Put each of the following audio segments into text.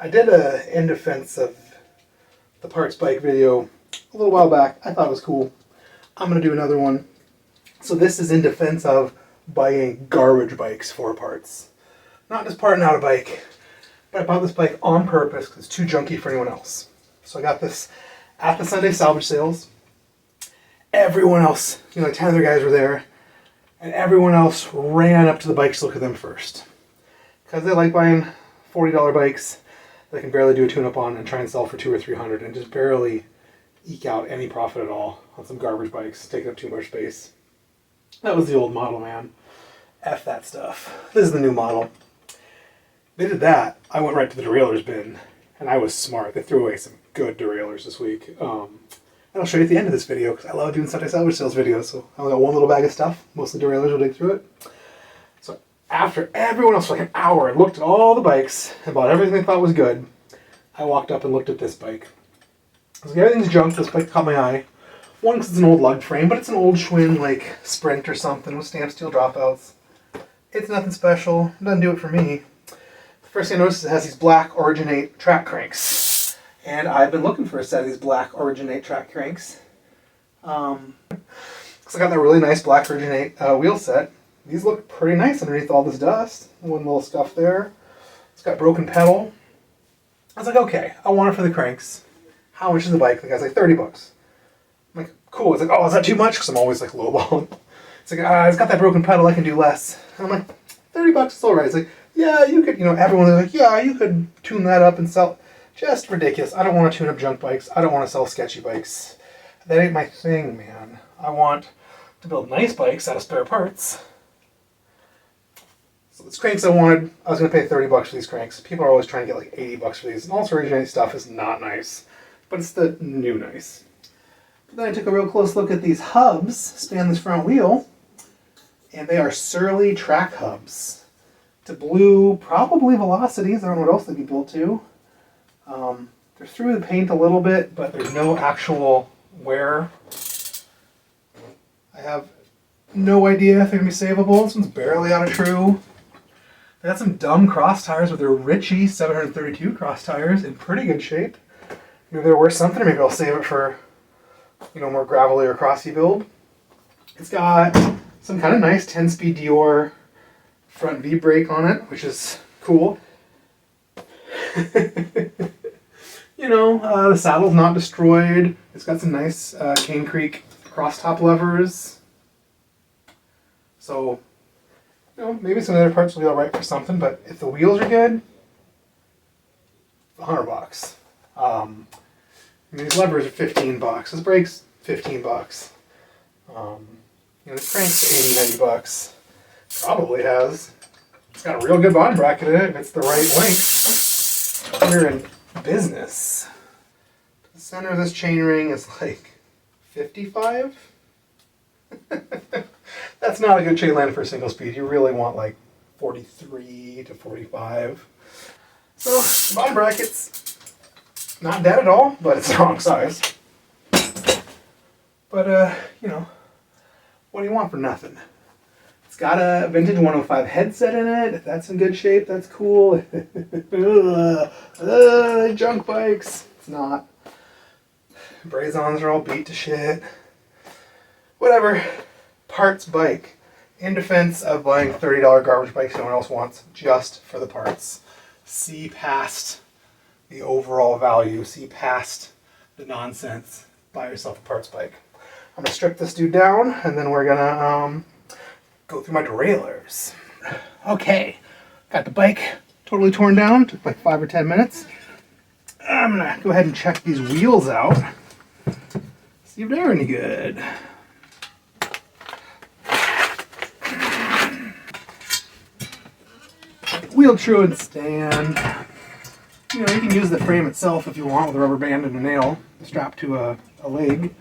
I did a in defense of the parts bike video a little while back. I thought it was cool. I'm going to do another one. So this is in defense of buying garbage bikes for parts. Not just parting out a bike, but I bought this bike on purpose because it's too junky for anyone else. So I got this at the Sunday Salvage Sales. Everyone else, like 10 other guys were there, and everyone else ran up to the bikes to look at them first. Because they like buying $40 bikes they can barely do a tune-up on and try and sell for $200 or $300 and just barely eke out any profit at all on some garbage bikes taking up too much space. That was the old model, man. F that stuff. This is the new model. They did that. I went right to the derailers bin, and I was smart. They threw away some good derailers this week. And I'll show you at the end of this video because I love doing Sunday Salvage Sales videos. So I only got one little bag of stuff. Mostly derailers will dig through it. So after everyone else for like an hour looked at all the bikes and bought everything they thought was good, I walked up and looked at this bike. I was like, everything's junk. This bike caught my eye. One, because it's an old lug frame, but it's an old Schwinn like Sprint or something with stamped steel dropouts. It's nothing special. It doesn't do it for me. The first thing I noticed is it has these black Originate track cranks. And I've been looking for a set of these black Originate track cranks. Because I got that really nice black Originate wheel set. These look pretty nice underneath all this dust. One little scuff there. It's got broken pedal. I was like, okay, I want it for the cranks. How much is the bike? The guy's like, $30. I'm like, cool. It's like, oh, is that too much? Because I'm always like lowballing. It's like, it's got that broken pedal. I can do less. And I'm like, $30 is all right. It's like, yeah, you could, everyone's like, yeah, you could tune that up and sell. Just ridiculous. I don't want to tune up junk bikes. I don't want to sell sketchy bikes. That ain't my thing, man. I want to build nice bikes out of spare parts. So these cranks I wanted, I was going to pay $30 for these cranks. People are always trying to get like $80 for these. And also Originate stuff is not nice. But it's the new nice. But then I took a real close look at these hubs, span this front wheel, and they are Surly track hubs. To blue, probably Velocities. I don't know what else they'd be built to. They're through the paint a little bit, but there's no actual wear. I have no idea if they're going to be savable. This one's barely out of true. They got some dumb cross tires with their Ritchie 732 cross tires in pretty good shape. Maybe they're worth something, or maybe I'll save it for, more gravelly or crossy build. It's got some kind of nice 10-speed Dior front V-brake on it, which is cool. The saddle's not destroyed. It's got some nice Cane Creek cross-top levers. So, maybe some other parts will be alright for something, but if the wheels are good, $100. These levers are $15. This brake's $15. This crank's $80, $90. Probably has. It's got a real good bottom bracket in it if it's the right length. We're in business. The center of this chainring is like 55. That's not a good chain length for a single speed. You really want like 43 to 45. So the bottom bracket's not dead at all, but it's the wrong size. But what do you want for nothing? It's got a vintage 105 headset in it. If that's in good shape, that's cool. Junk bikes. It's not. Brazons are all beat to shit. Whatever. Parts bike. In defense of buying $30 garbage bikes no one else wants, just for the parts. See past the overall value. See past the nonsense. Buy yourself a parts bike. I'm going to strip this dude down, and then we're going to go through my derailers. Okay, got the bike totally torn down. Took like 5 or 10 minutes. I'm going to go ahead and check these wheels out. See if they're any good. Wheel truant stand. You can use the frame itself if you want with a rubber band and a nail strapped to a leg.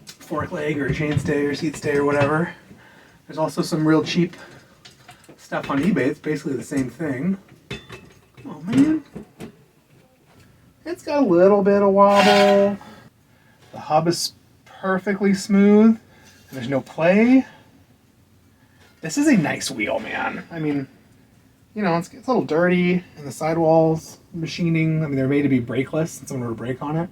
Fork leg or a chainstay or seat stay or whatever. There's also some real cheap stuff on eBay. It's basically the same thing. Oh man. It's got a little bit of wobble. The hub is perfectly smooth. There's no play. This is a nice wheel, man. I mean, you know, it's a little dirty, and the sidewalls, machining, I mean, they're made to be brakeless, and someone would brake on it,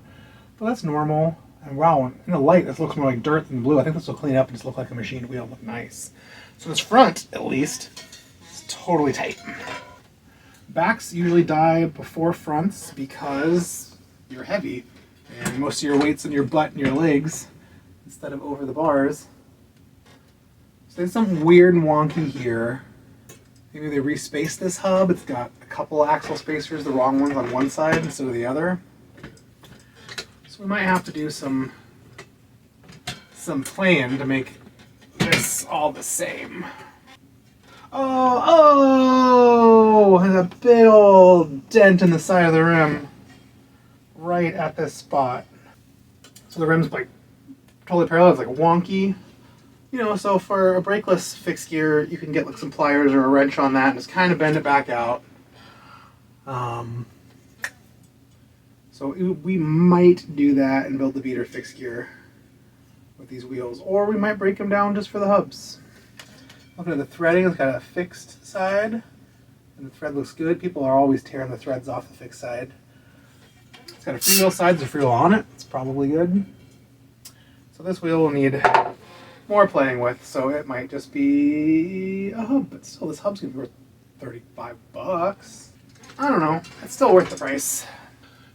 but that's normal. And wow, in the light, this looks more like dirt than blue. I think this will clean up and just look like a machined wheel, look nice. So this front, at least, is totally tight. Backs usually die before fronts because you're heavy, and most of your weight's in your butt and your legs instead of over the bars. So there's something weird and wonky here. Maybe they respaced this hub. It's got a couple axle spacers, the wrong ones on one side instead of the other. So we might have to do some plan to make this all the same. Oh, there's a big old dent in the side of the rim right at this spot. So the rim's like totally parallel, it's like wonky. You know, so for a brakeless fixed gear, you can get like some pliers or a wrench on that and just kind of bend it back out. So we might do that and build the beater fixed gear with these wheels, or we might break them down just for the hubs. Looking at the threading, it's got a fixed side, and the thread looks good. People are always tearing the threads off the fixed side. It's got a freewheel side, there's a freewheel on it. It's probably good. So this wheel will need more playing with, so it might just be a hub, but still this hub's gonna be worth $35. I don't know, it's still worth the price.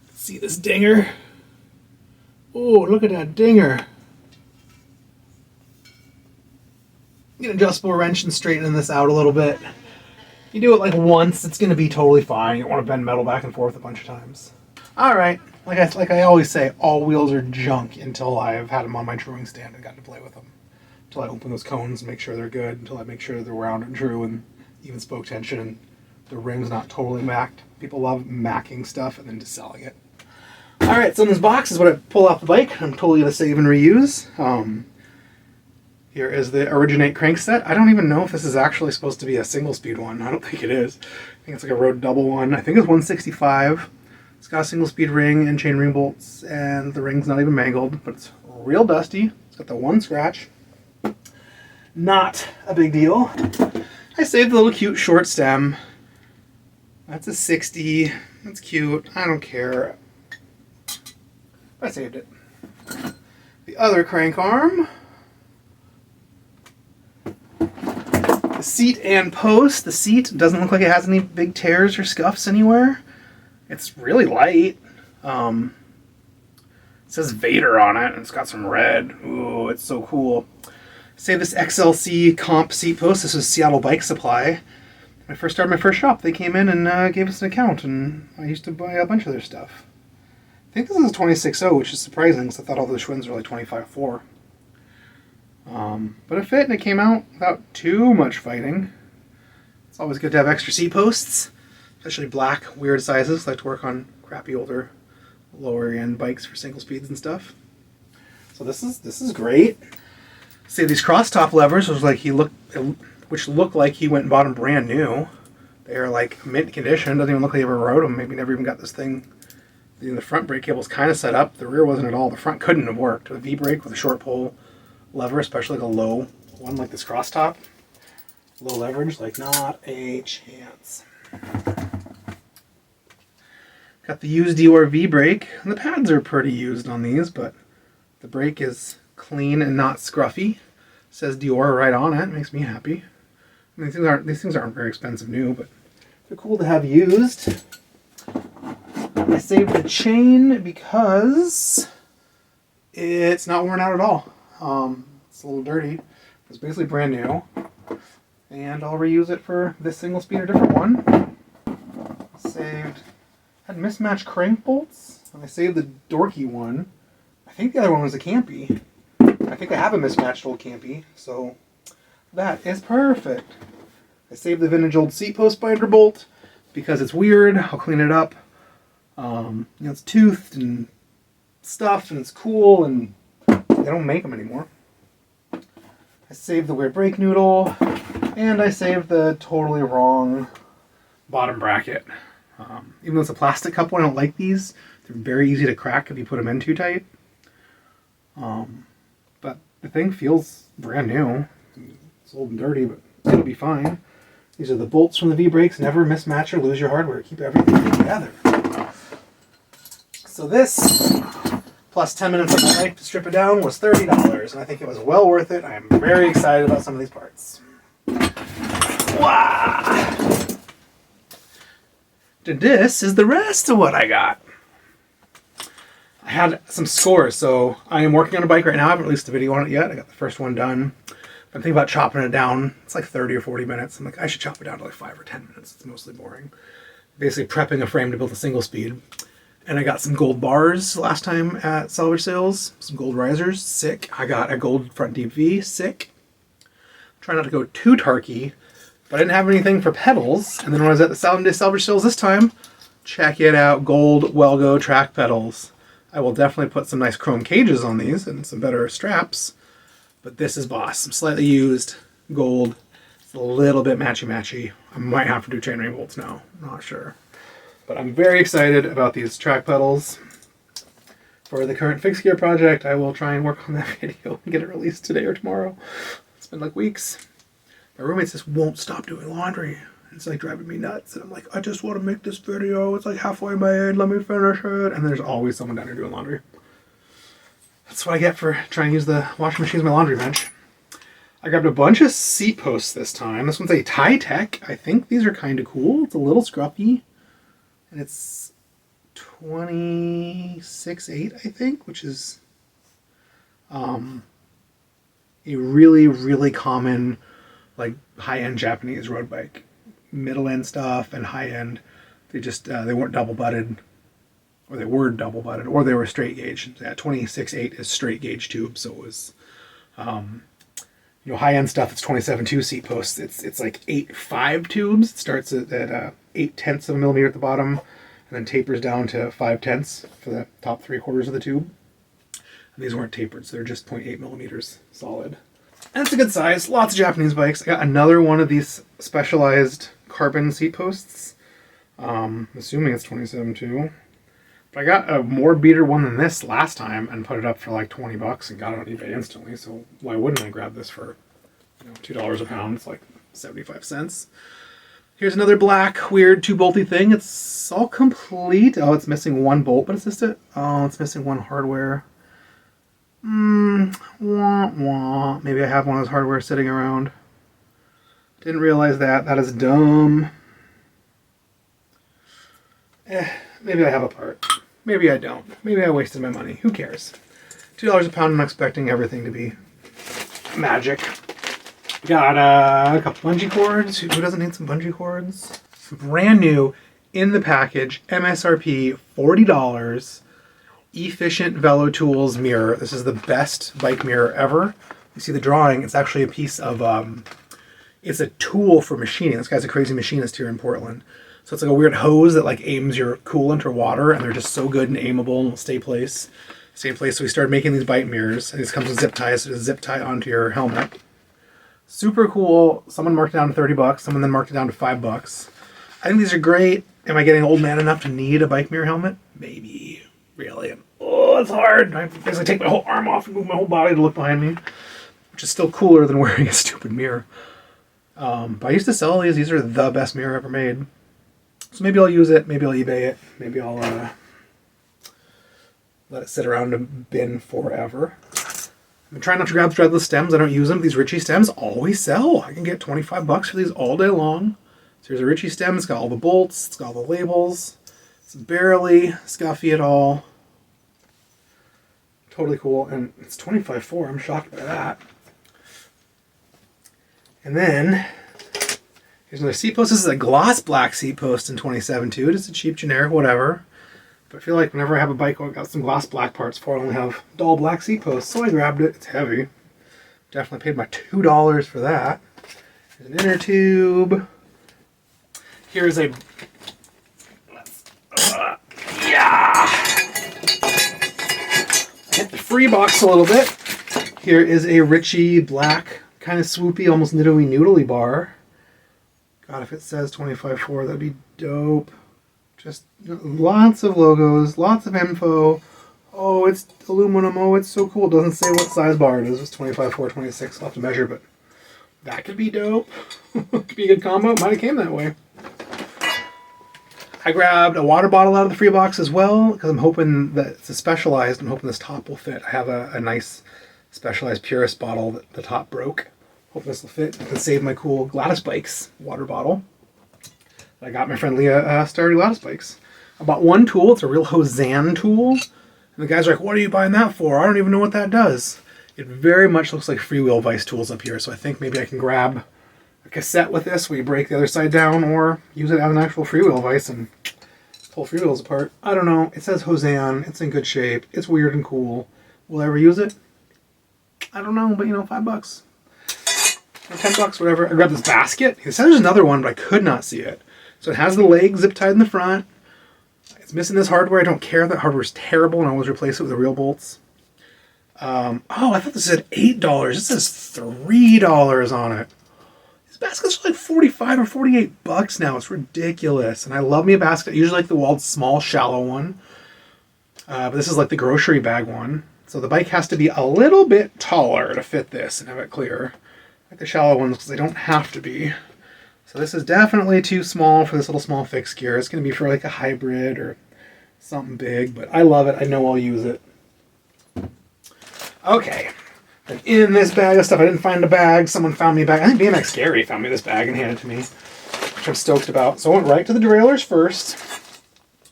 Let's see this dinger. Oh, look at that dinger. Get an adjustable wrench and straighten this out a little bit. You do it like once, it's gonna be totally fine. You don't want to bend metal back and forth a bunch of times. All right, like I always say, all wheels are junk until I've had them on my truing stand and gotten to play with them. Until I open those cones and make sure they're good, until I make sure they're round and true and even spoke tension and the rim's not totally macked. People love macking stuff and then just selling it. All right, so in this box is what I pull off the bike. I'm totally gonna save and reuse. Here is the Originate crank set. I don't even know if this is actually supposed to be a single speed one. I don't think it is. I think it's like a road double one. I think it's 165. It's got a single speed ring and chain ring bolts, and the ring's not even mangled, but it's real dusty. It's got the one scratch. Not a big deal. I saved the little cute short stem. That's a 60. That's cute. I don't care. I saved it. The other crank arm. The seat and post. The seat doesn't look like it has any big tears or scuffs anywhere. It's really light. It says Vader on it, and it's got some red. Ooh, it's so cool. Save this XLC comp seat post. This was Seattle Bike Supply. When I first started my first shop, they came in and gave us an account, and I used to buy a bunch of their stuff. I think this is a 26.0, which is surprising because I thought all the Schwinn's were like 25.4. But it fit and it came out without too much fighting. It's always good to have extra seat posts, especially black, weird sizes. I like to work on crappy older, lower end bikes for single speeds and stuff. So this is great. See these cross top levers, which looked like he went and bought them brand new. They are like mint condition. Doesn't even look like he ever rode them. Maybe never even got this thing. The front brake cable's kind of set up. The rear wasn't at all. The front couldn't have worked. A V-brake with a short pull lever, especially like a low one like this cross top. Low leverage, like not a chance. Got the used Dior V-brake. And the pads are pretty used on these, but the brake is clean and not scruffy. It says Dior right on it. Makes me happy. I mean, these things aren't very expensive new, but they're cool to have used. I saved the chain because it's not worn out at all. It's a little dirty. It's basically brand new. And I'll reuse it for this single speed or different one. Had mismatched crank bolts. And I saved the dorky one. I think the other one was a Campy. I think I have a mismatched old Campy, so that is perfect. I saved the vintage old seat post binder bolt because it's weird. I'll clean it up. It's toothed and stuff, and it's cool, and they don't make them anymore. I saved the weird brake noodle, and I saved the totally wrong bottom bracket. Even though it's a plastic cup one, I don't like these. They're very easy to crack if you put them in too tight. But the thing feels brand new. It's old and dirty, but it'll be fine. These are the bolts from the V-brakes. Never mismatch or lose your hardware. Keep everything together. So this, plus 10 minutes of my life to strip it down, was $30. And I think it was well worth it. I am very excited about some of these parts. Wow! And this is the rest of what I got. I had some scores, so I am working on a bike right now. I haven't released a video on it yet. I got the first one done. I'm thinking about chopping it down. It's like 30 or 40 minutes. I'm like, I should chop it down to like 5 or 10 minutes. It's mostly boring. Basically prepping a frame to build a single speed. And I got some gold bars last time at Salvage Sales. Some gold risers, sick. I got a gold front deep V, sick. Try not to go too tarky, but I didn't have anything for pedals. And then when I was at the Sunday Salvage Sales this time, check it out, gold Welgo track pedals. I will definitely put some nice chrome cages on these and some better straps. But this is boss. Some slightly used gold. It's a little bit matchy-matchy. I might have to do chainring bolts now. I'm not sure. But I'm very excited about these track pedals. For the current fixed gear project, I will try and work on that video and get it released today or tomorrow. It's been like weeks. My roommates just won't stop doing laundry. It's like driving me nuts. And I'm like, I just want to make this video. It's like halfway made. Let me finish it. And there's always someone down here doing laundry. That's what I get for trying to use the washing machine as my laundry bench. I grabbed a bunch of seat posts this time. This one's a Tech. I think these are kind of cool. It's a little scruffy. And it's 26.8, I think, which is a really, really common, like, high-end Japanese road bike. Middle-end stuff and high-end. They just, they weren't double-butted. Or they were double-butted, or they were straight gauge. Yeah, 26.8 is straight gauge tube, so it was, you know, high-end stuff. It's 27.2 seat posts. It's like 8.5 tubes. It starts at 0.8 of a millimeter at the bottom, and then tapers down to 0.5 for the top 3/4 of the tube. And these weren't tapered, so they're just 0.8 millimeters solid. And it's a good size. Lots of Japanese bikes. I got another one of these specialized carbon seat posts. Assuming it's 27.2. But I got a more beater one than this last time and put it up for like $20 and got it on eBay instantly. So why wouldn't I grab this for, you know, $2 a pound? It's like 75 cents. Here's another black, weird, 2-bolty thing. It's all complete. Oh, it's missing one bolt, but it's just it. Oh, it's missing one hardware. Wah, wah. Maybe I have one of those hardware sitting around. Didn't realize that. That is dumb. Maybe I have a part. Maybe I don't. Maybe I wasted my money. Who cares? $2 a pound. I'm expecting everything to be magic. Got a couple bungee cords. Who doesn't need some bungee cords? Brand new in the package. MSRP $40. Efficient Velo Tools mirror. This is the best bike mirror ever. You see the drawing. It's actually a piece of, it's a tool for machining. This guy's a crazy machinist here in Portland. So it's like a weird hose that like aims your coolant or water, and they're just so good and aimable and will stay place. So we started making these bike mirrors. And this comes with zip ties, so just zip tie onto your helmet. Super cool. Someone marked it down to $30. Someone then marked it down to $5. I think these are great. Am I getting old man enough to need a bike mirror helmet? Maybe. Really? Oh, it's hard. I basically take my whole arm off and move my whole body to look behind me, which is still cooler than wearing a stupid mirror. But I used to sell these. These are the best mirror ever made. So maybe I'll use it. Maybe I'll eBay it. Maybe I'll let it sit around a bin forever. I'm trying not to grab threadless stems. I don't use them. These Ritchie stems always sell. I can get $25 for these all day long. So here's a Ritchie stem. It's got all the bolts. It's got all the labels. It's barely scuffy at all. Totally cool. And it's $25.4. I'm shocked by that. And then here's another seat post. This is a gloss black seat post in 27.2. Just a cheap generic whatever. But I feel like whenever I have a bike I've got some gloss black parts for, I only have dull black seat posts. So I grabbed it. It's heavy. Definitely paid my $2 for that. Here's an inner tube. Here's a... yeah! Hit the free box a little bit. Here is a Ritchie black, kind of swoopy, almost noodly bar. God, if it says 25.4, that'd be dope. Just lots of logos, lots of info. Oh, it's aluminum. Oh, it's so cool. It doesn't say what size bar it is. It's 25.4, 26. I'll have to measure, but That could be dope. Could be a good combo. Might have came that way. I grabbed a water bottle out of the free box as well because I'm hoping that it's a Specialized. I'm hoping this top will fit. I have a nice Specialized Purist bottle that the top broke. Hope this will fit. I can save my cool Gladys Bikes water bottle. I got my friend Leah started Gladys Bikes. I bought one tool. It's a real Hosann tool. And the guys are like, what are you buying that for? I don't even know what that does. It very much looks like freewheel vice tools up here. So I think maybe I can grab a cassette with this where you break the other side down or use it as an actual freewheel vice and pull freewheels apart. I don't know. It says Hosann. It's in good shape. It's weird and cool. Will I ever use it? I don't know, but you know, $5. Or $10, whatever. I grabbed this basket. It said there's another one, but I could not see it. So it has the leg zip tied in the front. It's missing this hardware. I don't care. That hardware is terrible, and I always replace it with the real bolts. Oh, I thought this said $8. It says $3 on it. These baskets are like 45 or 48 bucks now. It's ridiculous. And I love me a basket. I usually like the Wald's small, shallow one. But this is like the grocery bag one. So the bike has to be a little bit taller to fit this and have it clear. Like the shallow ones because they don't have to be. So this is definitely too small for this little small fixed gear. It's going to be for like a hybrid or something big. But I love it. I know I'll use it. Okay. And in this bag of stuff, I didn't find a bag. Someone found me a bag. I think BMX Gary found me this bag and handed it to me, which I'm stoked about. So I went right to the derailers first.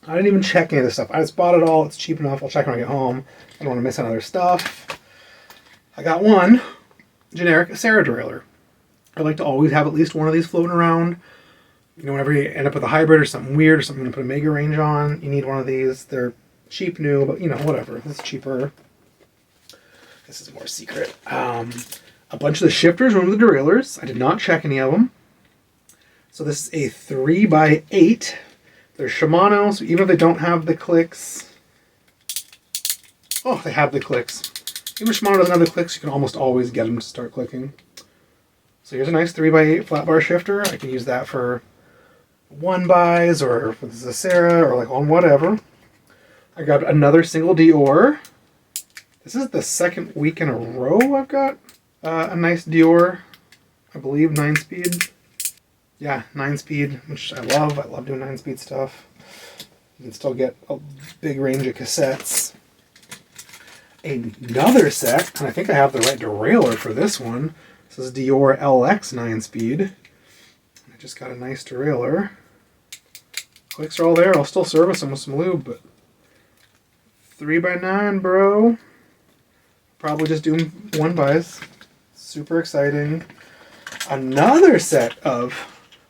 I didn't even check any of this stuff. I just bought it all. It's cheap enough. I'll check when I get home. I don't want to miss on other stuff. I got one generic Sarah derailleur. I like to always have at least one of these floating around. You know, whenever you end up with a hybrid or something weird or something to put a mega range on, you need one of these. They're cheap new, but you know, whatever. This is cheaper. This is more secret. A bunch of the shifters were the derailleurs. I did not check any of them. So this is a 3x8. They're Shimano, so even if they don't have the clicks... Oh, they have the clicks. Even if Shimano doesn't have the clicks, you can almost always get them to start clicking. So here's a nice 3x8 flat bar shifter. I can use that for 1-bys or for the Zacera or like on whatever. I grabbed another single Dior. This is the second week in a row I've got a nice Dior, I believe, 9-speed. Yeah, 9-speed, which I love. I love doing 9-speed stuff. You can still get a big range of cassettes. Another set, and I think I have the right derailleur for this one. This is Dior LX 9-speed. I just got a nice derailleur. Clicks are all there. I'll still service them with some lube, but 3x9, bro. Probably just doing 1-bys. Super exciting. Another set of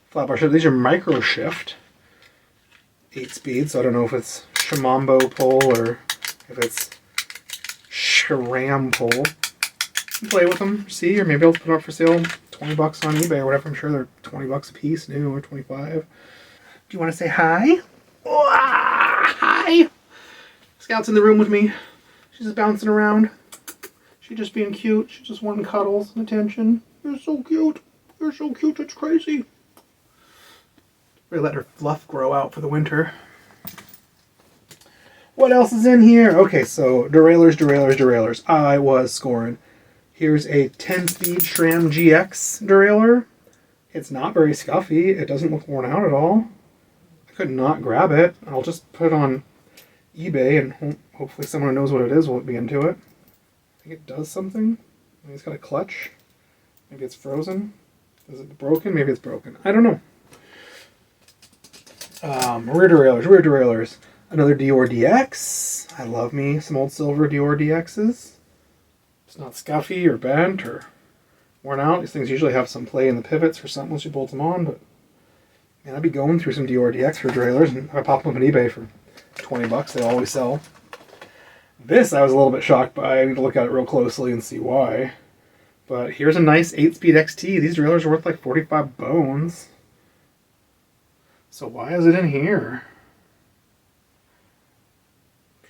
flat bar shift. These are micro shift. 8-speed, so I don't know if it's Shimambo pull or if it's Sharam pull. Play with them, see, or maybe I'll put it up for sale, $20 on eBay or whatever. I'm sure they're $20 a piece, new, or 25. Do you want to say hi? Oh, hi! Scout's in the room with me. She's just bouncing around. She's just being cute. She's just wanting cuddles and attention. You're so cute. You're so cute, it's crazy. We're gonna let her fluff grow out for the winter. What else is in here? Okay, so derailleurs. I was scoring. Here's a 10-speed SRAM GX derailleur. It's not very scuffy. It doesn't look worn out at all. I could not grab it. I'll just put it on eBay and hopefully someone who knows what it is will be into it. I think it does something. Maybe it's got a clutch. Maybe it's frozen. Is it broken? Maybe it's broken. I don't know. Rear derailleurs. Another Dior DX. I love me some old silver Dior DXs. It's not scuffy or bent or worn out. These things usually have some play in the pivots or something once you bolt them on, but man, I'd be going through some Dior DX for derailleurs, and I pop them up on eBay for $20. They always sell. This I was a little bit shocked by. I need to look at it real closely and see why. But here's a nice 8-speed XT. These derailleurs are worth like 45 bones. So why is it in here?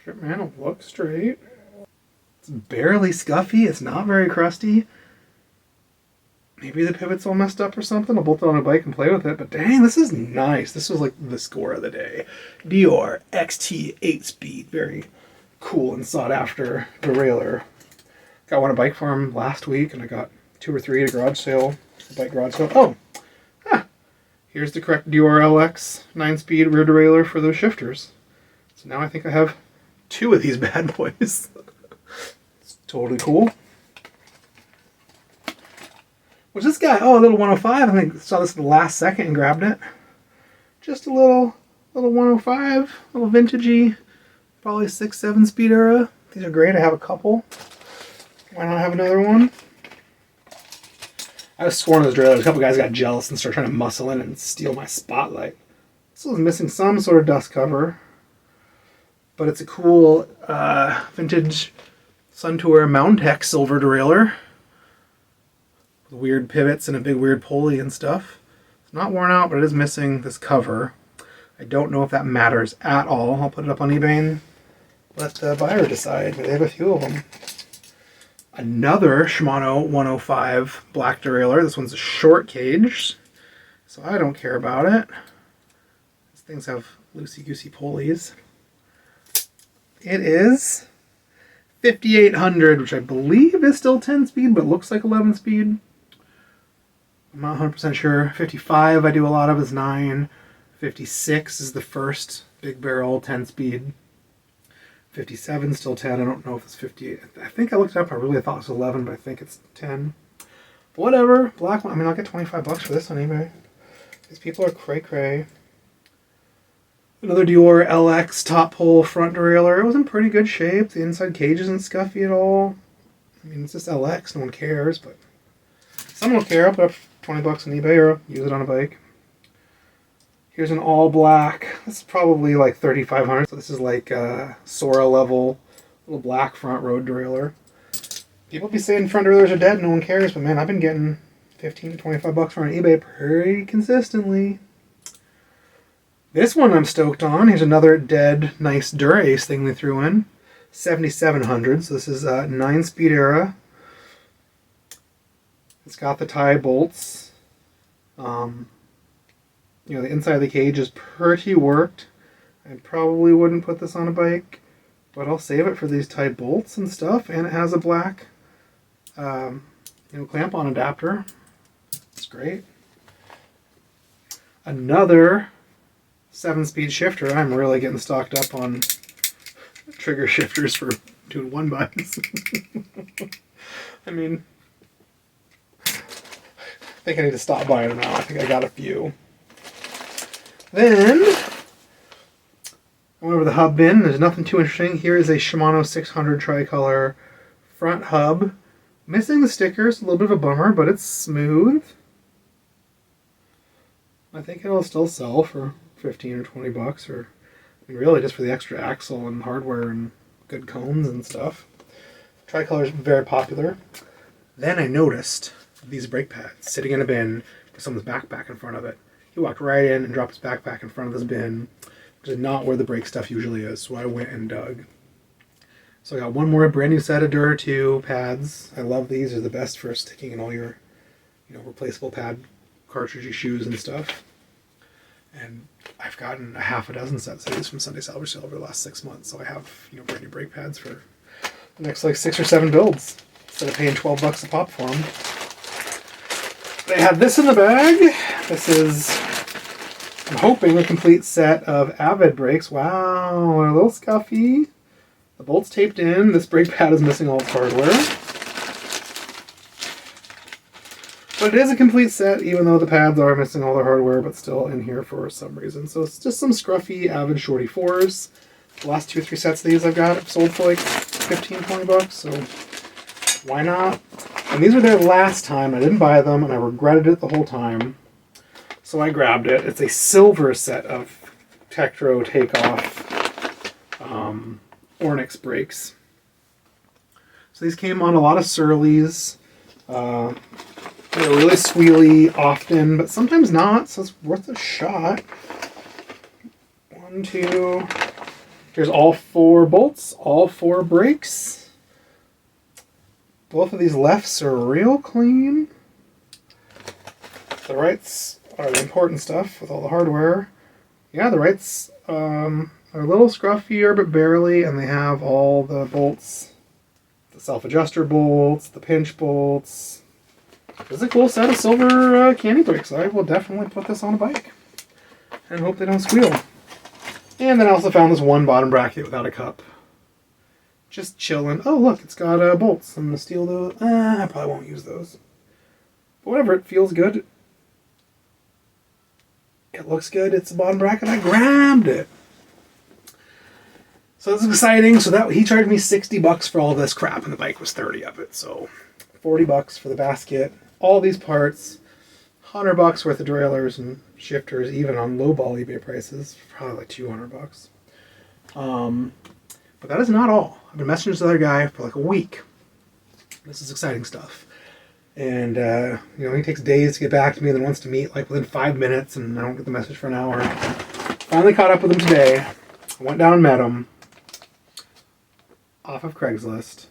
Shit, man, it'll look straight. It's barely scuffy. It's not very crusty. Maybe the pivot's all messed up or something. I'll bolt it on a bike and play with it. But dang, this is nice. This was like the score of the day. Dior XT 8-speed. Very cool and sought after derailleur. Got one a bike farm last week, and I got 2 or 3 at a garage sale the bike garage. So, oh, here's the correct DRLX 9-speed rear derailleur for those shifters. So now I think I have 2 of these bad boys. It's totally cool. Was this guy? Oh, a little 105. I think I saw this at the last second and grabbed it. Just a little 105, a little vintagey, probably 6-7 speed era. These are great. I have a couple. Why not have another one? I was sworn those derailleurs. A couple guys got jealous and started trying to muscle in and steal my spotlight. This was missing some sort of dust cover, but it's a cool vintage Suntour Mountek silver derailleur with weird pivots and a big weird pulley and stuff. It's not worn out, but it is missing this cover. I don't know if that matters at all. I'll put it up on eBay and let the buyer decide, but they have a few of them. Another Shimano 105 black derailleur. This one's a short cage, so I don't care about it. These things have loosey-goosey pulleys. It is 5800, which I believe is still 10 speed, but looks like 11 speed. I'm not 100% sure. 55 I do a lot of is 9. 56 is the first big barrel 10 speed. 57 still 10. I don't know if it's 58. I think I looked it up. I really thought it was 11, but I think it's 10. But whatever. Black one. I mean, I'll get 25 bucks for this on eBay. These people are cray-cray. Another Dior LX top pole front derailleur. It was in pretty good shape. The inside cage isn't scuffy at all. I mean, it's just LX. No one cares, but someone will care. I'll put up 20 bucks on eBay or use it on a bike. Here's an all black. This is probably like 3,500. So this is like Sora level, little black front road derailleur. People be saying front derailleurs are dead, no one cares, but man, I've been getting 15 to 25 bucks for on eBay pretty consistently. This one I'm stoked on. Here's another dead, nice Dura-Ace thing they threw in. 7,700. So this is a 9-speed era. It's got the tie bolts. You know, the inside of the cage is pretty worked. I probably wouldn't put this on a bike, but I'll save it for these tight bolts and stuff. And it has a black, clamp-on adapter. It's great. Another 7-speed shifter. I'm really getting stocked up on trigger shifters for doing one buys. I mean, I think I need to stop buying them now. I think I got a few. Then, I went over the hub bin. There's nothing too interesting. Here is a Shimano 600 tricolor front hub. Missing the stickers, a little bit of a bummer, but it's smooth. I think it'll still sell for 15 or 20 bucks, or I mean, really just for the extra axle and hardware and good cones and stuff. Tricolor is very popular. Then I noticed these brake pads sitting in a bin with someone's backpack in front of it. He walked right in and dropped his backpack in front of this bin, which is not where the brake stuff usually is, so I went and dug. So I got one more brand new set of Dura 2 pads. I love these. They're the best for sticking in all your, replaceable pad cartridgey shoes and stuff. And I've gotten a half a dozen sets of these from Sunday Salvage Sales over the last 6 months, so I have, brand new brake pads for the next 6 or 7 builds, instead of paying 12 bucks a pop for them. They have this in the bag. This is, I'm hoping, a complete set of Avid brakes. Wow, they're a little scuffy. The bolt's taped in. This brake pad is missing all its hardware. But it is a complete set, even though the pads are missing all their hardware, but still in here for some reason. So it's just some scruffy Avid Shorty 4s. The last 2 or 3 sets of these I've got sold for like 15, 20 bucks, so why not? And these were there last time. I didn't buy them, and I regretted it the whole time. So I grabbed it. It's a silver set of Tektro Takeoff Ornix brakes. So these came on a lot of Surleys. They're really squealy often, but sometimes not, so it's worth a shot. 1, 2. Here's all 4 bolts, all 4 brakes. Both of these lefts are real clean. The rights are the important stuff with all the hardware. Yeah, the rights are a little scruffier, but barely, and they have all the bolts. The self-adjuster bolts, the pinch bolts. This is a cool set of silver candy bricks. I will definitely put this on a bike and hope they don't squeal. And then I also found this one bottom bracket without a cup. Just chilling. Oh, look, it's got bolts. I'm going to steal those. I probably won't use those. But whatever, it feels good. It looks good. It's a bottom bracket. I grabbed it. So this is exciting. So that he charged me $60 for all this crap, and the bike was 30 of it. So $40 for the basket. All these parts. $100 worth of derailers and shifters, even on lowball eBay prices. Probably like $200. But that is not all. I've been messaging this other guy for like a week. This is exciting stuff. And, he takes days to get back to me and then wants to meet like within 5 minutes, and I don't get the message for an hour. Finally caught up with him today. I went down and met him. Off of Craigslist.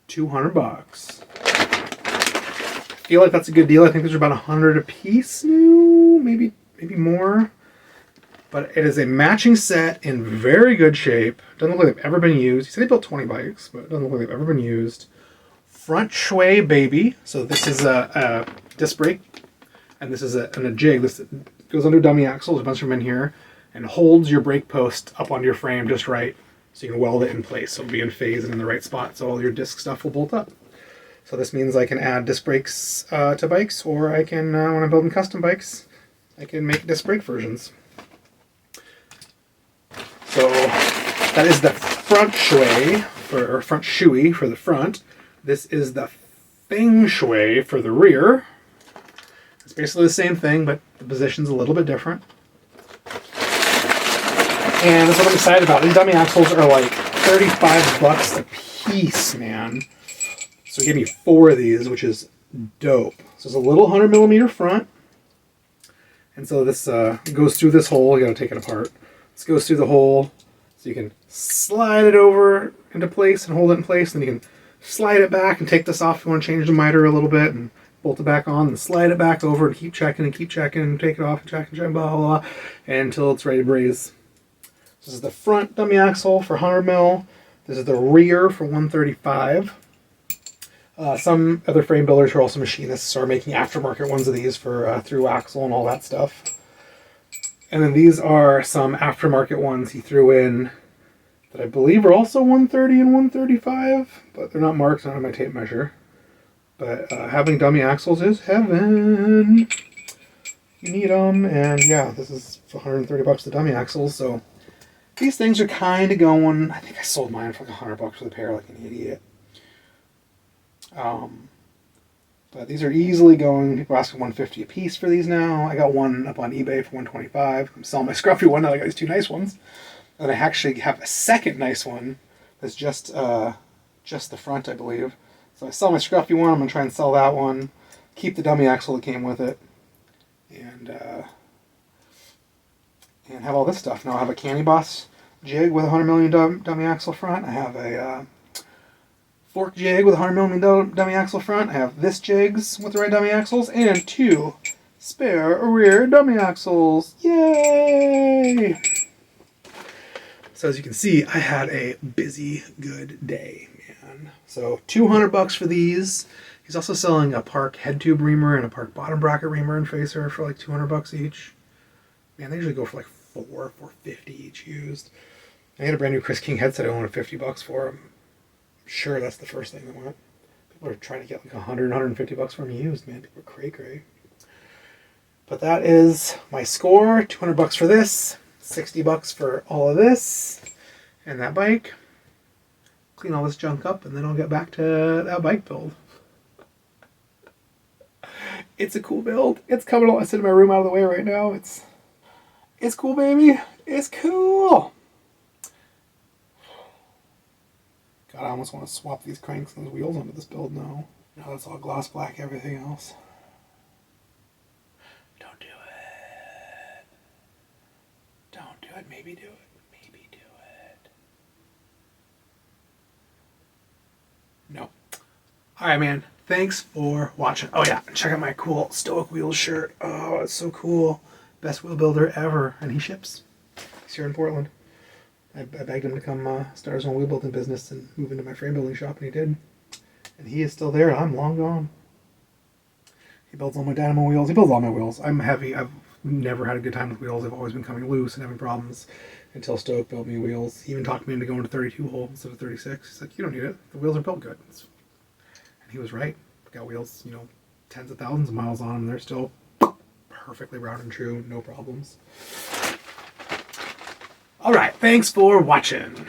$200. I feel like that's a good deal. I think there's about 100 a piece new, maybe more. But it is a matching set in very good shape. Doesn't look like they've ever been used. He said he built 20 bikes, but it doesn't look like they've ever been used. Front sway baby. So this is a disc brake, and this is a jig. This goes under a dummy axle. There's a bunch of them in here, and holds your brake post up onto your frame just right, so you can weld it in place. So it'll be in phase and in the right spot, so all your disc stuff will bolt up. So this means I can add disc brakes to bikes, or I can, when I'm building custom bikes, I can make disc brake versions. So that is the front shui front shoey for the front. This is the feng shui for the rear. It's basically the same thing, but the position's a little bit different. And that's what I'm excited about. These dummy axles are like $35 a piece, man. So he gave me 4 of these, which is dope. So it's a little 100mm front. And so this goes through this hole. You gotta take it apart. This goes through the hole, so you can slide it over into place and hold it in place. Then you can slide it back and take this off if you want to change the miter a little bit and bolt it back on, and slide it back over and keep checking and take it off and check, blah, blah, blah, until it's ready to braze. This is the front dummy axle for 100mm. This is the rear for 135. Some other frame builders who are also machinists are making aftermarket ones of these for through axle and all that stuff. And then these are some aftermarket ones he threw in that I believe are also 130 and 135, but they're not marked on my tape measure. But having dummy axles is heaven. You need them, and yeah, this is $130 the dummy axles, so these things are kind of going. I think I sold mine for like $100 for the pair, like an idiot. But these are easily going. People are asking $150 a piece for these now. I got one up on eBay for $125. I'm selling my scruffy one now. I got these 2 nice ones, and I actually have a second nice one that's just the front, I believe. So I sell my scruffy one. I'm gonna try and sell that one. Keep the dummy axle that came with it, and have all this stuff. Now I have a Candy Boss jig with a 100mm dummy axle front. I have a fork jig with a 100mm dummy axle front. I have this jigs with the right dummy axles, and 2 spare rear dummy axles. Yay! So as you can see, I had a busy, good day, man. So $200 for these. He's also selling a Park head tube reamer and a Park bottom bracket reamer and facer for like $200 each. Man, they usually go for like $450 each used. I had a brand new Chris King headset I wanted $50 for. I'm sure that's the first thing that went. People are trying to get like $100, $150 for them used, man. People are cray-cray. But that is my score. $200 for this, $60 for all of this, and that bike. Clean all this junk up, and then I'll get back to that bike build. It's a cool build. It's coming along. I sit in my room out of the way right now. It's cool, baby. It's cool. God, I almost want to swap these cranks and those wheels onto this build now. Now it's all gloss black, everything else. Don't do it. Don't do it. Maybe do it. Maybe do it. No. Alright, man. Thanks for watching. Oh yeah, check out my cool Stoic Wheels shirt. Oh, it's so cool. Best wheel builder ever. And he ships. He's here in Portland. I begged him to come start his own wheel building business and move into my frame building shop, and he did. And he is still there. I'm long gone. He builds all my dynamo wheels. He builds all my wheels. I'm heavy. I've never had a good time with wheels. I've always been coming loose and having problems until Stoke built me wheels. He even talked me into going to 32 hole instead of 36. He's like, you don't need it. The wheels are built good. And he was right. Got wheels, you know, tens of thousands of miles on them. They're still perfectly round and true. No problems. All right. Thanks for watching.